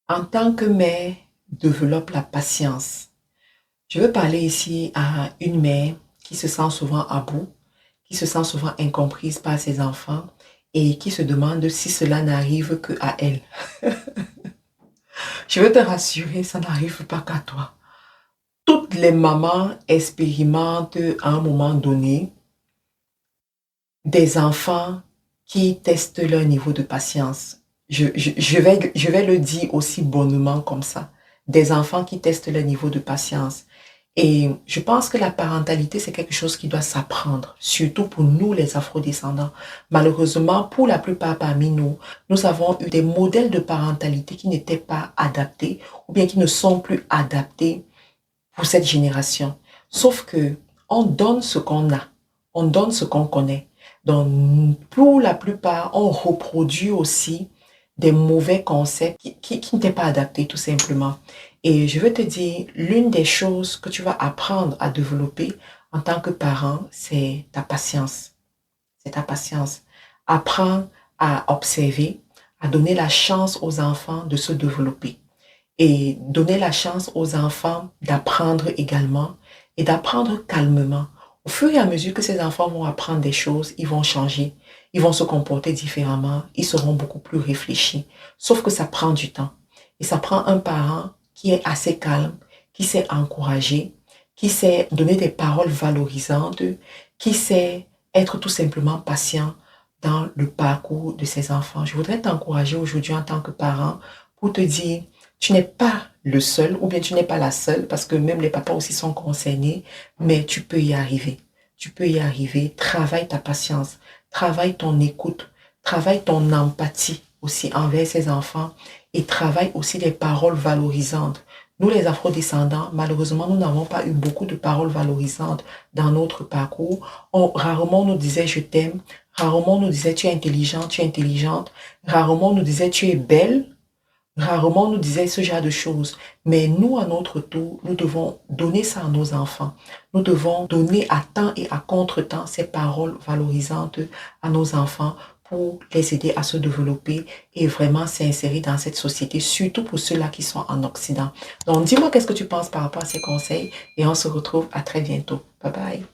En tant que mère, développe la patience. Je veux parler ici à une mère qui se sent souvent à bout, qui se sent souvent incomprise par ses enfants et qui se demande si cela n'arrive que à elle. Je veux te rassurer, ça n'arrive pas qu'à toi. Toutes les mamans expérimentent à un moment donné des enfants qui testent leur niveau de patience. Je vais le dire aussi bonnement comme ça. Des enfants qui testent leur niveau de patience. Et je pense que la parentalité, c'est quelque chose qui doit s'apprendre, surtout pour nous, les afrodescendants. Malheureusement, pour la plupart parmi nous, nous avons eu des modèles de parentalité qui n'étaient pas adaptés ou bien qui ne sont plus adaptés pour cette génération. Sauf que on donne ce qu'on a, on donne ce qu'on connaît. Donc, pour la plupart, on reproduit aussi des mauvais concepts qui n'étaient pas adaptés tout simplement. Et je veux te dire, l'une des choses que tu vas apprendre à développer en tant que parent, c'est ta patience. C'est ta patience. Apprends à observer, à donner la chance aux enfants de se développer et donner la chance aux enfants d'apprendre également et d'apprendre calmement. Au fur et à mesure que ces enfants vont apprendre des choses, ils vont changer, ils vont se comporter différemment, ils seront beaucoup plus réfléchis. Sauf que ça prend du temps. Et ça prend un parent qui est assez calme, qui sait encourager, qui sait donner des paroles valorisantes, qui sait être tout simplement patient dans le parcours de ses enfants. Je voudrais t'encourager aujourd'hui en tant que parent pour te dire, tu n'es pas le seul ou bien tu n'es pas la seule parce que même les papas aussi sont concernés, mais tu peux y arriver. Tu peux y arriver. Travaille ta patience, travaille ton écoute, travaille ton empathie aussi envers ces enfants et travaille aussi les paroles valorisantes. Nous, les afrodescendants, malheureusement, nous n'avons pas eu beaucoup de paroles valorisantes dans notre parcours. Rarement on nous disait je t'aime, rarement on nous disait tu es intelligent, tu es intelligente, rarement on nous disait tu es belle. Rarement on nous disait ce genre de choses, mais nous, à notre tour, nous devons donner ça à nos enfants. Nous devons donner à temps et à contre-temps ces paroles valorisantes à nos enfants pour les aider à se développer et vraiment s'insérer dans cette société, surtout pour ceux-là qui sont en Occident. Donc, dis-moi qu'est-ce que tu penses par rapport à ces conseils et on se retrouve à très bientôt. Bye bye.